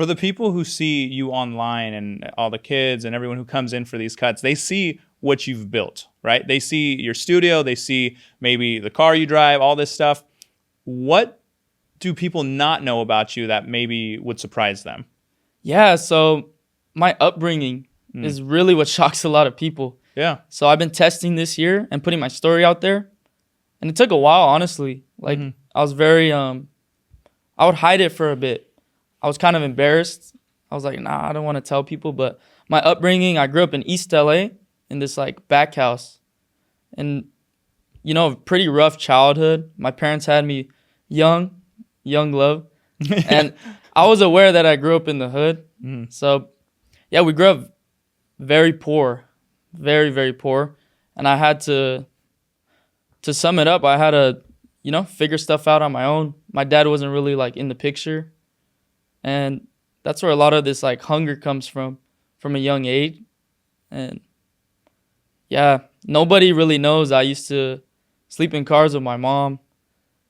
For the people who see you online and all the kids and everyone who comes in for these cuts, they see what you've built, right? They see your studio, they see maybe the car you drive, all this stuff. What do people not know about you that maybe would surprise them? Yeah, so my upbringing is really what shocks a lot of people. Yeah. So I've been testing this year and putting my story out there. And it took a while, honestly. Like, I was very, I would hide it for a bit. I was kind of embarrassed. I was like, nah, I don't want to tell people. But my upbringing, I grew up in East LA in this, like, back house. And, you know, pretty rough childhood. My parents had me young love. And I was aware that I grew up in the hood. So, yeah, we grew up very poor. Very, very poor. And I had to sum it up, I had to, you know, figure stuff out on my own. My dad wasn't really, like, in the picture. And that's where a lot of this, like, hunger comes from a young age. And, yeah, nobody really knows I used to sleep in cars with my mom.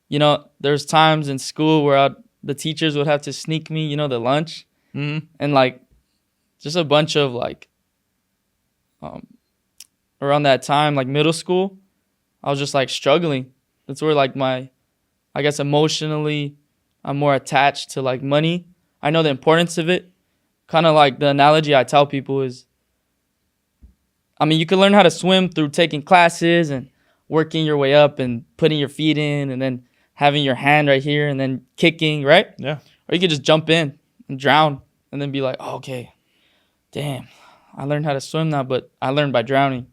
You know, there's times in school where the teachers would have to sneak me, you know, the lunch. And, like, just a bunch of, like, around that time, like, middle school, I was just, like, struggling. That's where, like, I guess emotionally, I'm more attached to, like, money. I know the importance of it. Kind of like the analogy I tell people is, I mean, you can learn how to swim through taking classes and working your way up and putting your feet in and then having your hand right here and then kicking, right? Yeah. Or you could just jump in and drown and then be like, oh, okay, damn, I learned how to swim now, but I learned by drowning.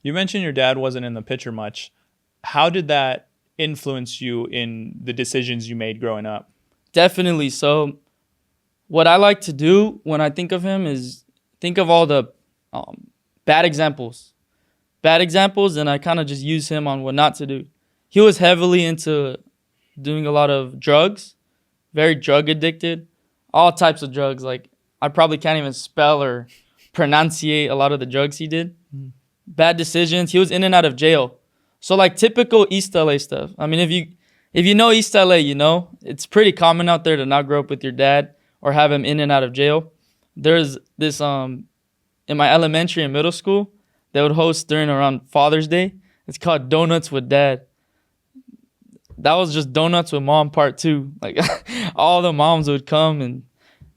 You mentioned your dad wasn't in the picture much. How did that influence you in the decisions you made growing up? Definitely. So what I like to do when I think of him is think of all the bad examples. And I kind of just use him on what not to do. He was heavily into doing a lot of drugs, very drug addicted, all types of drugs. Like, I probably can't even spell or pronunciate a lot of the drugs he did. Bad decisions. He was in and out of jail. So, like, typical East LA stuff. I mean, if you know East LA, you know, it's pretty common out there to not grow up with your dad or have him in and out of jail. There's this, in my elementary and middle school, they would host during around Father's Day. It's called Donuts with Dad. That was just Donuts with Mom part 2. Like, all the moms would come. And,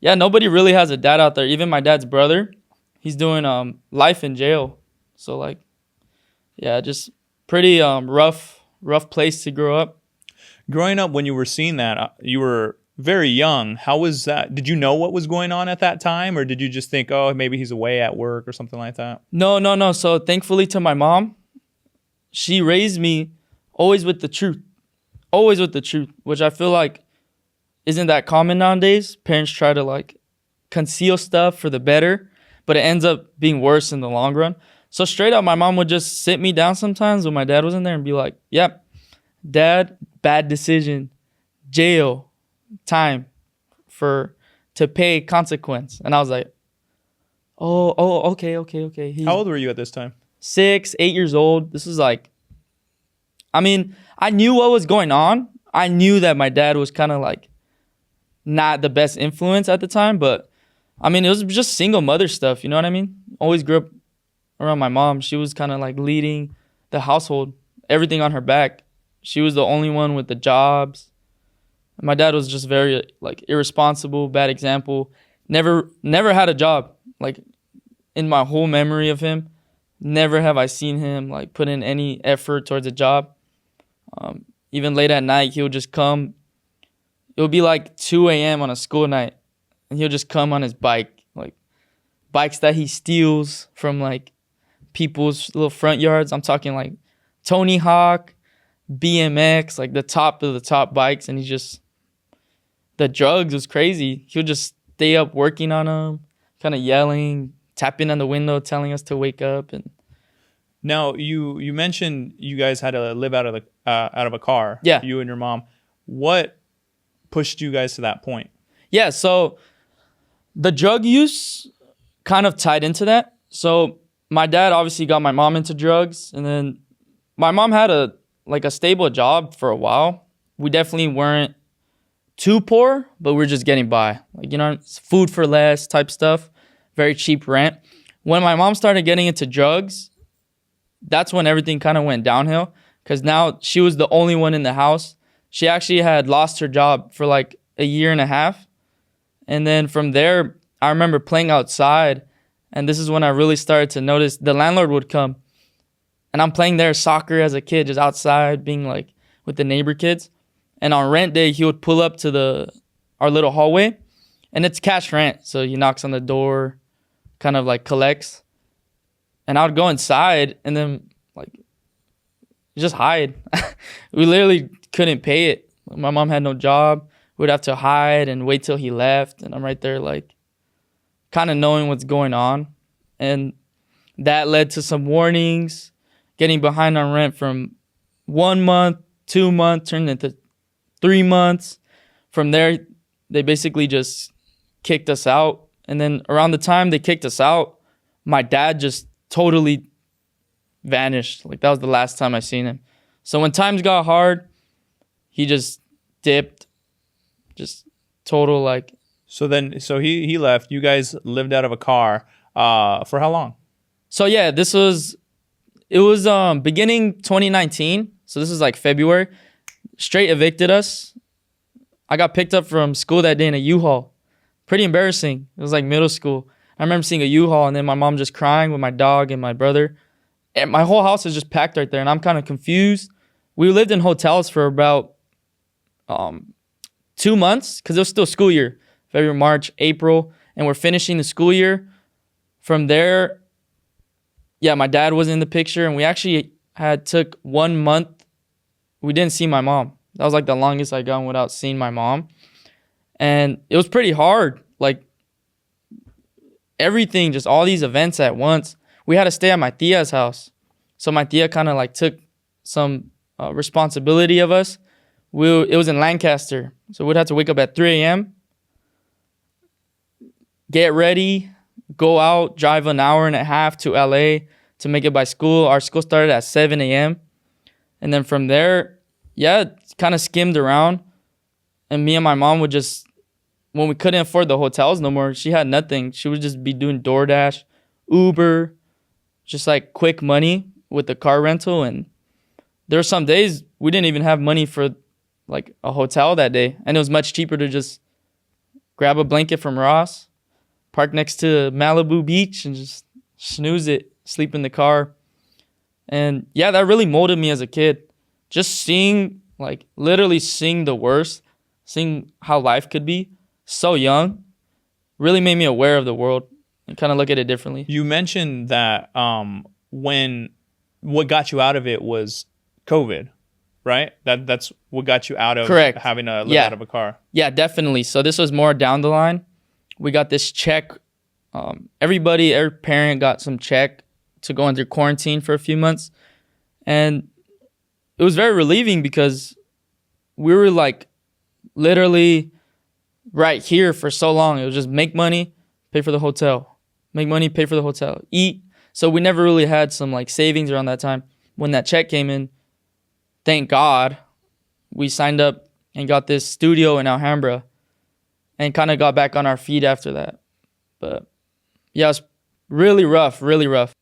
yeah, nobody really has a dad out there. Even my dad's brother, he's doing life in jail. So, like, yeah, just pretty rough place to grow up. Growing up, when you were seeing that, you were very young. How was that? Did you know what was going on at that time? Or did you just think, oh, maybe he's away at work or something like that? No. So thankfully to my mom, she raised me always with the truth. Always with the truth, which I feel like isn't that common nowadays. Parents try to, like, conceal stuff for the better, but it ends up being worse in the long run. So straight up, my mom would just sit me down sometimes when my dad was in there and be like, yep, Dad, bad decision, jail, time to pay consequence. And I was like, oh, okay. How old were you at this time? 6, 8 years old. This was like, I mean, I knew what was going on. I knew that my dad was kind of like not the best influence at the time, but I mean, it was just single mother stuff. You know what I mean? Always grew up around my mom. She was kind of like leading the household, everything on her back. She was the only one with the jobs. My dad was just very, like, irresponsible, bad example. Never had a job. Like, in my whole memory of him, never have I seen him, like, put in any effort towards a job. Even late at night, he would just come. It would be like 2 a.m. on a school night, and he'll just come on his bike, like bikes that he steals from, like, people's little front yards. I'm talking like Tony Hawk, BMX, like the top of the top bikes, and the drugs was crazy. He would just stay up working on them, kind of yelling, tapping on the window, telling us to wake up. And now you mentioned you guys had to live out of a car. Yeah. You and your mom. What pushed you guys to that point? Yeah, so the drug use kind of tied into that. So my dad obviously got my mom into drugs, and then my mom had a stable job for a while. We definitely weren't too poor, but we're just getting by. Like, you know, it's food for less type stuff, very cheap rent. When my mom started getting into drugs, that's when everything kind of went downhill, because now she was the only one in the house. She actually had lost her job for like a year and a half. And then from there, I remember playing outside, and this is when I really started to notice the landlord would come, and I'm playing there soccer as a kid, just outside being like with the neighbor kids. And on rent day, he would pull up to our little hallway, and it's cash rent. So he knocks on the door, kind of like collects. And I would go inside and then like just hide. We literally couldn't pay it. My mom had no job. We'd have to hide and wait till he left. And I'm right there like kind of knowing what's going on. And that led to some warnings, getting behind on rent from 1 month, 2 months, turned into 3 months. From there, they basically just kicked us out. And then around the time they kicked us out, my dad just totally vanished. Like, that was the last time I seen him. So when times got hard, he just dipped. Just total like. So he left. You guys lived out of a car for how long? So yeah, it was beginning 2019. So this is like February. Straight evicted us. I got picked up from school that day in a U-Haul. Pretty embarrassing. It was like middle school. I remember seeing a U-Haul and then my mom just crying with my dog and my brother. And my whole house is just packed right there, and I'm kind of confused. We lived in hotels for about 2 months because it was still school year. February, March, April, and we're finishing the school year. From there, yeah, my dad was in the picture, and we actually took 1 month. We didn't see my mom. That was like the longest I gone without seeing my mom. And it was pretty hard. Like, everything, just all these events at once. We had to stay at my tia's house. So my tia kind of like took some responsibility of us. It was in Lancaster. So we'd have to wake up at 3 a.m., get ready, go out, drive an hour and a half to LA to make it by school. Our school started at 7 a.m. And then from there, yeah, kind of skimmed around. And me and my mom would just, when we couldn't afford the hotels no more, she had nothing. She would just be doing DoorDash, Uber, just like quick money with the car rental. And there were some days we didn't even have money for like a hotel that day. And it was much cheaper to just grab a blanket from Ross, park next to Malibu Beach, and just snooze it, sleep in the car. And yeah, that really molded me as a kid. Just seeing, like, literally seeing the worst, seeing how life could be so young, really made me aware of the world and kind of look at it differently. You mentioned that when what got you out of it was COVID, right? That's what got you out of Correct. Having to live out of a car. Yeah, definitely. So this was more down the line. We got this check. Every parent got some check to go under quarantine for a few months. And it was very relieving because we were like literally right here for so long. It was just make money, pay for the hotel. Make money, pay for the hotel. Eat. So we never really had some like savings around that time. When that check came in, thank God, we signed up and got this studio in Alhambra and kind of got back on our feet after that. But yeah, it was really rough, really rough.